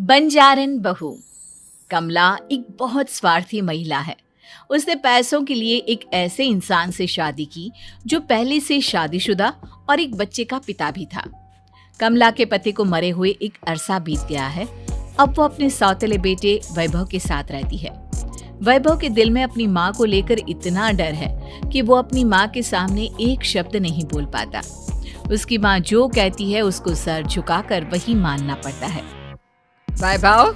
बंजारन बहू। कमला एक बहुत स्वार्थी महिला है। उसने पैसों के लिए एक ऐसे इंसान से शादी की जो पहले से शादीशुदा और एक बच्चे का पिता भी था। कमला के पति को मरे हुए एक अरसा बीत गया है। अब वो अपने सौतेले बेटे वैभव के साथ रहती है। वैभव के दिल में अपनी माँ को लेकर इतना डर है कि वो अपनी माँ के सामने एक शब्द नहीं बोल पाता। उसकी माँ जो कहती है उसको सर झुकाकर वही मानना पड़ता है। वैभव,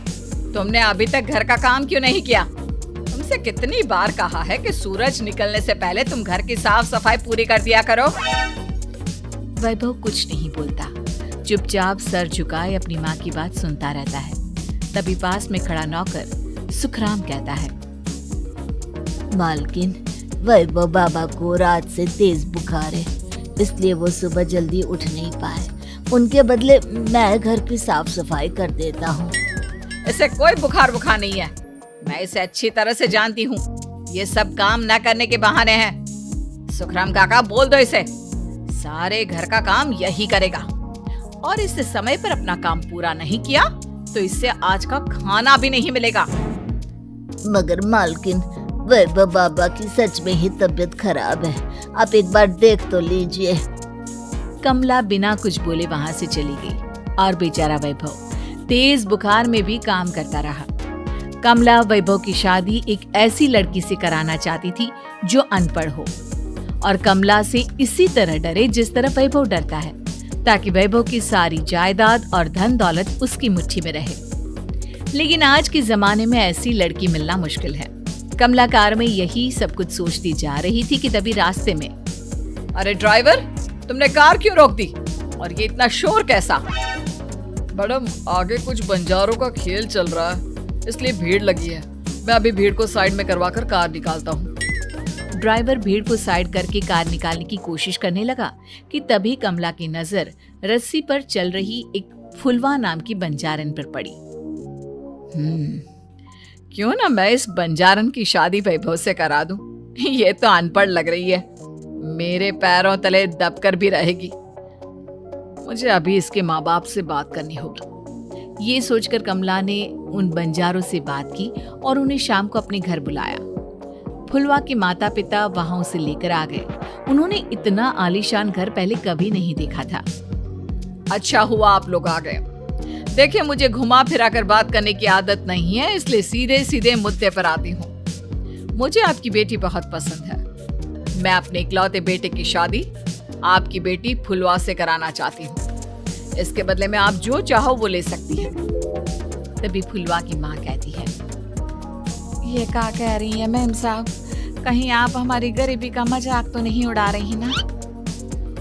तुमने अभी तक घर का काम क्यों नहीं किया? तुमसे कितनी बार कहा है कि सूरज निकलने से पहले तुम घर की साफ सफाई पूरी कर दिया करो। वैभव कुछ नहीं बोलता, चुपचाप सर झुकाए अपनी माँ की बात सुनता रहता है। तभी पास में खड़ा नौकर सुखराम कहता है, मालकिन, वैभव बाबा को रात से तेज बुखार है, इसलिए वो सुबह जल्दी उठ नहीं पाए। उनके बदले मैं घर की साफ सफाई कर देता हूँ। इसे कोई बुखार नहीं है। मैं इसे अच्छी तरह से जानती हूँ। ये सब काम न करने के बहाने हैं। सुखराम काका, बोल दो इसे, सारे घर का काम यही करेगा। और इससे समय पर अपना काम पूरा नहीं किया तो इससे आज का खाना भी नहीं मिलेगा। मगर मालकिन, वैभव बाबा की सच में ही तबीयत खराब है, आप एक बार देख तो लीजिए। कमला बिना कुछ बोले वहां से चली गई और बेचारा वैभव तेज बुखार में भी काम करता रहा। कमला वैभव की शादी एक ऐसी लड़की से कराना चाहती थी जो अनपढ़ हो और कमला से इसी तरह डरे जिस तरह वैभव डरता है, ताकि वैभव की सारी जायदाद और धन दौलत उसकी मुट्ठी में रहे। लेकिन आज के जमाने में ऐसी लड़की मिलना मुश्किल है। कमला कार में यही सब कुछ सोचती जा रही थी कि तभी रास्ते में, अरे ड्राइवर, तुमने कार क्यों रोक दी? और ये इतना शोर कैसा? मैडम, आगे कुछ बंजारों का खेल चल रहा है, इसलिए भीड़ लगी है। मैं अभी भीड़ को साइड में करवाकर कार निकालता हूँ। ड्राइवर भीड़ को साइड करके कार निकालने की कोशिश करने लगा कि तभी कमला की नजर रस्सी पर चल रही एक फुलवा नाम की बंजारन पर पड़ी। क्यों ना मैं इस बंजारन की शादी वैभव से करा दूं? ये तो अनपढ़ लग रही है, मेरे पैरों तले दबकर भी रहेगी। मुझे अभी इसके माँ बाप से बात करनी होगी। ये सोचकर कमला ने उन बंजारों से बात की और उन्हें शाम को अपने घर बुलाया। फुलवा के माता पिता वहां उसे लेकर आ गए। उन्होंने इतना आलीशान घर पहले कभी नहीं देखा था। अच्छा हुआ आप लोग आ गए। देखिए, मुझे घुमा फिरा कर बात करने की आदत नहीं है, इसलिए सीधे सीधे मुद्दे पर आती हूँ। मुझे आपकी बेटी बहुत पसंद है। मैं अपने इकलौते बेटे की शादी आपकी बेटी फुलवा से कराना चाहती हूँ। इसके बदले में आप जो चाहो वो ले सकती हैं। तभी फुलवा की माँ कहती है, ये क्या कह रही है मैम साहब? कहीं आप हमारी गरीबी का मजाक तो नहीं उड़ा रही ना?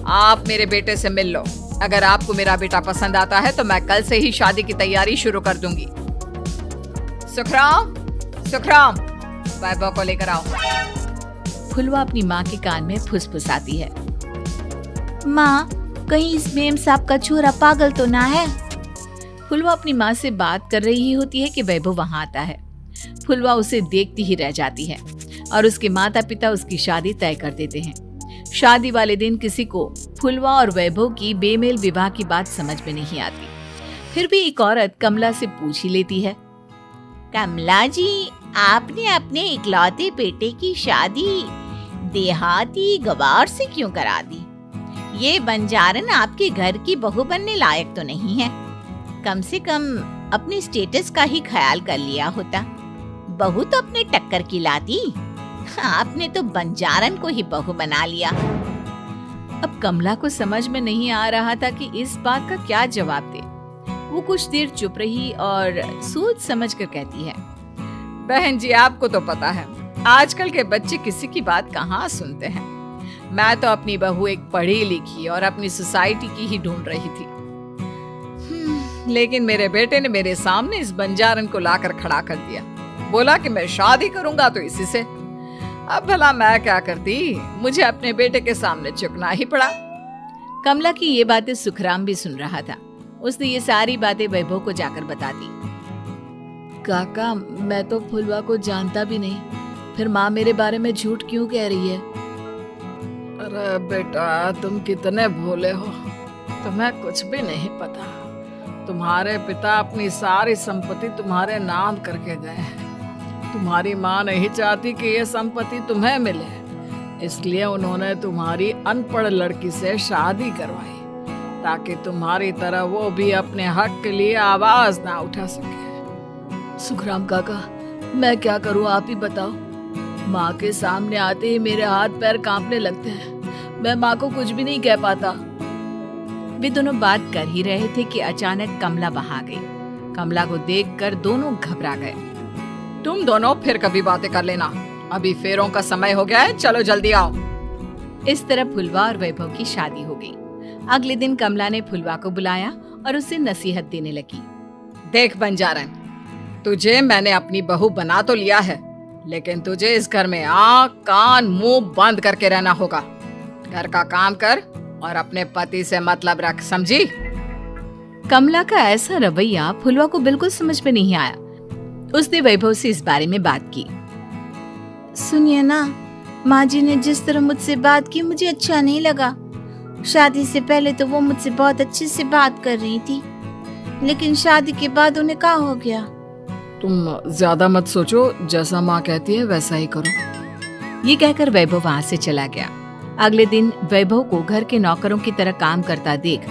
आप मेरे बेटे से मिल लो। अगर आपको मेरा बेटा पसंद आता है तो मैं कल से ही शादी की तैयारी शुरू कर दूंगी। सुखराम, वैभव को लेकर आओ। फुलवा अपनी माँ के कान में फुसफुसाती है, माँ, कहीं इस मेम साहब का छोरा पागल तो ना है? फुलवा अपनी माँ से बात कर रही होती है कि वैभव वहां आता है। फुलवा उसे देखती ही रह जाती है और उसके माता पिता उसकी शादी तय कर देते हैं। शादी वाले दिन किसी को फुलवा और वैभव की बेमेल विवाह की बात समझ में नहीं आती। फिर भी एक औरत कमला से पूछ ही लेती है, कमला जी, आपने अपने इकलौते बेटे की शादी देहाती गवार से क्यों करा दी? ये बंजारन आपके घर की बहू बनने लायक तो नहीं है। कम से कम अपने स्टेटस का ही ख्याल कर लिया होता। बहू तो अपने टक्कर की लाती, आपने तो बंजारन को ही बहू बना लिया। अब कमला को समझ में नहीं आ रहा था कि इस बात का क्या जवाब दे। वो कुछ देर चुप रही और सोच समझ कर कहती है, बहन जी, आपको तो पता है आजकल के बच्चे किसी की बात कहाँ सुनते हैं। मैं तो अपनी बहू एक पढ़ी लिखी और अपनी सोसाइटी की ही ढूंढ रही थी। लेकिन मेरे बेटे ने मेरे सामने इस बंजारन को लाकर खड़ा कर दिया। बोला कि मैं शादी करूंगा तो इसी से। अब भला मैं क्या करती? मुझे अपने बेटे के सामने झुकना ही पड़ा। कमला की ये बातें सुखराम भी सुन रहा था। उसने ये सारी बातें वैभव को जाकर बता दी। काका, मैं तो फुलवा को जानता भी नहीं, फिर माँ मेरे बारे में झूठ क्यों कह रही है? अरे बेटा, तुम कितने भोले हो, तुम्हें कुछ भी नहीं पता। तुम्हारे पिता अपनी सारी संपत्ति तुम्हारे नाम करके गए हैं। तुम्हारी माँ नहीं चाहती कि ये संपत्ति तुम्हें मिले, इसलिए उन्होंने तुम्हारी अनपढ़ लड़की से शादी करवाई ताकि तुम्हारी तरह वो भी अपने हक के लिए आवाज ना उठा सके। सुखराम काका, मैं क्या करूं, आप ही बताओ। माँ के सामने आते ही मेरे हाथ पैर कांपने लगते हैं। मैं माँ को कुछ भी नहीं कह पाता। वे दोनों बात कर ही रहे थे कि अचानक कमला वहां गई। कमला को देखकर दोनों घबरा गए। तुम दोनों फिर कभी बातें कर लेना, अभी फेरों का समय हो गया है, चलो जल्दी आओ। इस तरह फुलवा और वैभव की शादी हो गई। अगले दिन कमला ने फुलवा को बुलाया और उसे नसीहत देने लगी। देख बंजारन, तुझे मैंने अपनी बहू बना तो लिया है, लेकिन तुझे इस घर में आँख कान मुंह बंद करके रहना होगा। घर का काम कर और अपने पति से मतलब रख, समझी? कमला का ऐसा रवैया फुलवा को बिल्कुल समझ में नहीं आया। उसने वैभव से इस बारे में बात की। सुनिए ना, माँ जी ने जिस तरह मुझसे बात की मुझे अच्छा नहीं लगा। शादी से पहले तो वो मुझसे बहुत अच्छे से बात कर रही थी, लेकिन शादी के बाद उन्हें क्या हो गया? तुम ज्यादा मत सोचो, जैसा माँ कहती है वैसा ही करो। ये कहकर वैभव वहां से चला गया। अगले दिन वैभव को घर के नौकरों की तरह काम करता देख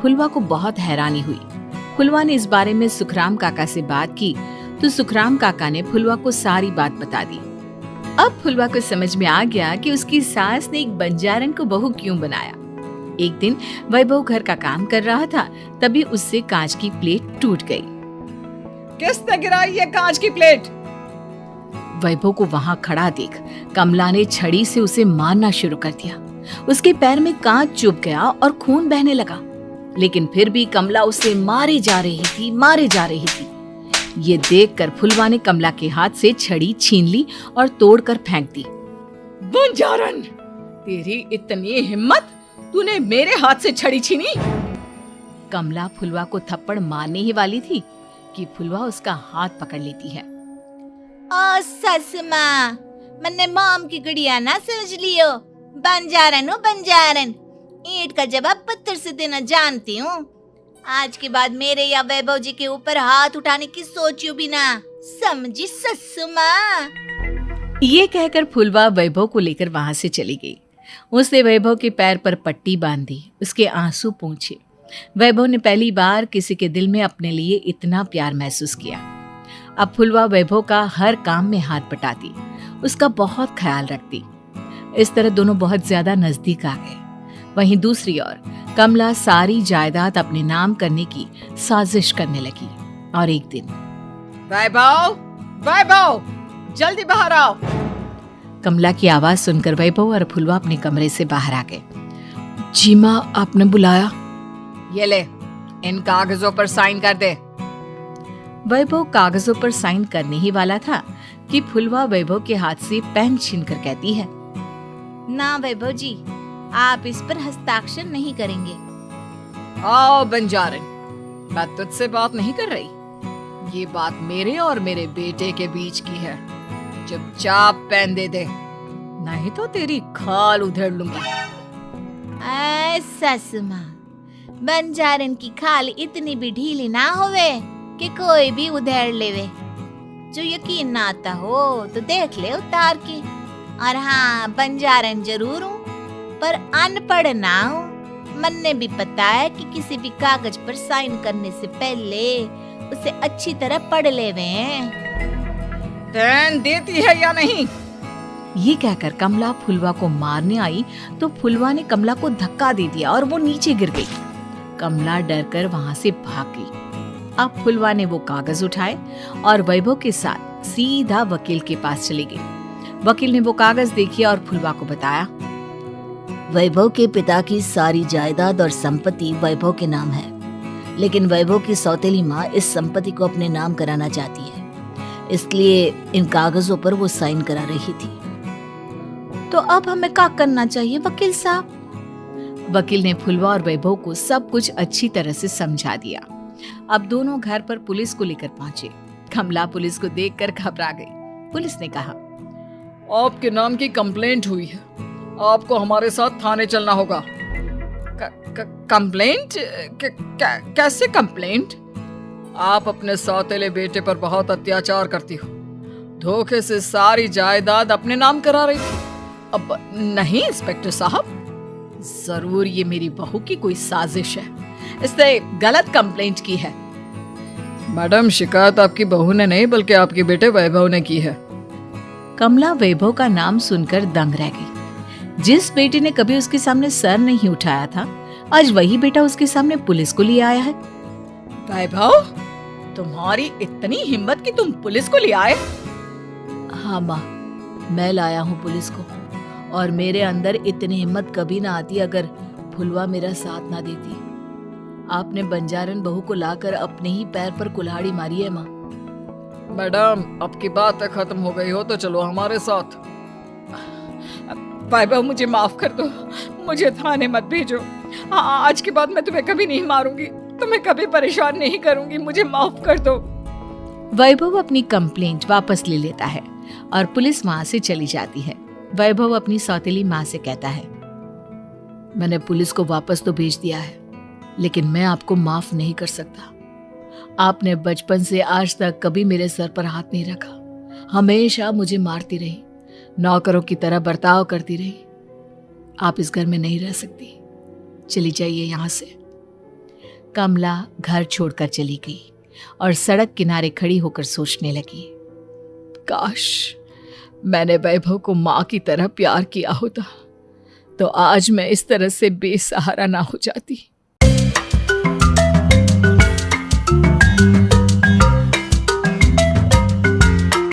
फुलवा को बहुत हैरानी हुई। फुलवा ने इस बारे में सुखराम काका से बात की तो सुखराम काका ने फुलवा को सारी बात बता दी। अब फुलवा को समझ में आ गया कि उसकी सास ने एक बंजारन को बहू क्यों बनाया। एक दिन वैभव घर का काम कर रहा था, तभी उससे कांच की प्लेट टूट गई। किसने गिराई ये कांच की प्लेट? वैभव को वहां खड़ा देख कमला ने छड़ी से उसे मारना शुरू कर दिया। उसके पैर में कांच चुभ गया और खून बहने लगा, लेकिन फिर भी कमला उसे मारे जा रही थी। ये देखकर फुलवा ने कमला के हाथ से छड़ी छीन ली और तोड़कर फेंक दी। बंजारन, तेरी इतनी हिम्मत, तूने मेरे हाथ से छड़ी छीनी? कमला फुलवा को थप्पड़ मारने ही वाली थी कि फुलवा उसका हाथ पकड़ लेती है। ओ ससु माँ, मैंने मॉम की गुड़िया ना समझ लियो। बंजारन हो बंजारन, ईंट का जवाब पत्थर से देना जानती हूँ। आज के बाद मेरे या वैभव जी के ऊपर हाथ उठाने की सोचियो भी ना, समझी ससु माँ? ये कहकर फुलवा वैभव को लेकर वहां से चली गई। उसने वैभव के पैर पर पट्टी बांधी, उसके आंसू पोंछे। वैभव ने पहली बार किसी के दिल में अपने लिए इतना प्यार महसूस किया। अब फुलवा वैभव का हर काम में हाथ बटाती, उसका बहुत ख्याल रखती। इस तरह दोनों बहुत ज्यादा नजदीक आ गए। वहीं दूसरी ओर कमला सारी जायदाद अपने नाम करने की साजिश करने लगी। और एक दिन, वैभव, जल्दी बाहर आओ। कमला की आवाज सुनकर वैभव और फुलवा अपने कमरे से बाहर आ गए। जी माँ, आपने बुलाया? ये ले, इन कागजों पर साइन कर दे। वैभव कागजों पर साइन करने ही वाला था कि फुलवा वैभव के हाथ से पेन छीनकर कहती है, ना वैभव जी, आप इस पर हस्ताक्षर नहीं करेंगे। आओ बंजारन, मैं तुझसे बात नहीं कर रही। ये बात मेरे और मेरे बेटे के बीच की है। चुपचाप पेन दे दे, नहीं तो तेरी खाल उधेड़ लूंगी। ससु माँ, बंजारन की खाल इतनी भी ढीली ना होवे कि कोई भी उधेड़ लेवे। जो यकीन ना आता हो तो देख ले उतार के। और हाँ, बंजारन जरूर हूँ पर अनपढ़ ना हूँ। मन्ने भी पता है कि किसी भी कागज पर साइन करने से पहले उसे अच्छी तरह पढ़ लेवे। पेन देती है या नहीं? ये कहकर कमला फुलवा को मारने आई तो फुलवा ने कमला को धक्का दे दिया और वो नीचे गिर गई। कमला डरकर वहां से भाग गई। अब फुलवा ने वो कागज उठाए और वैभव के साथ सीधा वकील के पास चली गई। वकील ने वो कागज देखे और फुलवा को बताया, वैभव के पिता की सारी जायदाद और संपत्ति वैभव के नाम है, लेकिन वैभव की सौतेली माँ इस संपत्ति को अपने नाम कराना चाहती है, इसलिए इन कागजों पर वो साइन करा रही थी। तो अब हमें क्या करना चाहिए वकील साहब? वकील ने फुलवा और वैभव को सब कुछ अच्छी तरह से समझा दिया। अब दोनों घर पर पुलिस को लेकर पहुंचे। कमला पुलिस को देखकर घबरा गई। पुलिस ने कहा, आपके नाम की कंप्लेंट हुई है, आपको हमारे साथ थाने चलना होगा। कंप्लेंट? कैसे कंप्लेंट? आप अपने सौतेले बेटे पर बहुत अत्याचार करती हो। धोखे से सारी जायदाद अपने नाम करा रही थी। अब नहीं इंस्पेक्टर साहब, जरूर ये मेरी बहू की कोई साजिश है, इसने गलत कंप्लेंट की है। मैडम, शिकायत आपकी बहू ने नहीं बल्कि आपके बेटे वैभव ने की है। कमला वैभव का नाम सुनकर दंग रह गई। जिस बेटे ने कभी उसके सामने सर नहीं उठाया था, आज वही बेटा उसके सामने पुलिस को ले आया है। वैभव, तुम्हारी इतनी हिम्मत कि तुम पुलिस को ले आए? हाँ माँ, मैं लाया हूँ पुलिस को, और मेरे अंदर इतनी हिम्मत कभी ना आती अगर फुलवा मेरा साथ ना देती। आपने बंजारन बहू को लाकर अपने ही पैर पर कुल्हाड़ी मारी है माँ। मैडम, अब की बात खत्म हो गई हो तो चलो हमारे साथ। वैभव, मुझे माफ कर दो, मुझे थाने मत भेजो। आज के बाद मैं तुम्हें कभी नहीं मारूंगी, तुम्हें कभी परेशान नहीं करूंगी, मुझे माफ कर दो। वैभव अपनी कंप्लेंट वापस ले लेता है और पुलिस वहां से चली जाती है। वैभव अपनी सौतेली माँ से कहता है, मैंने पुलिस को वापस तो भेज दिया है, लेकिन मैं आपको माफ नहीं कर सकता। आपने बचपन से आज तक कभी मेरे सर पर हाथ नहीं रखा, हमेशा मुझे मारती रही, नौकरों की तरह बर्ताव करती रही। आप इस घर में नहीं रह सकती, चली जाइए यहाँ से। कमला घर छोड़कर चली गई और सड़क किनारे खड़ी होकर सोचने लगी, काश मैंने वैभव को माँ की तरह प्यार किया होता तो आज मैं इस तरह से बेसहारा ना हो जाती।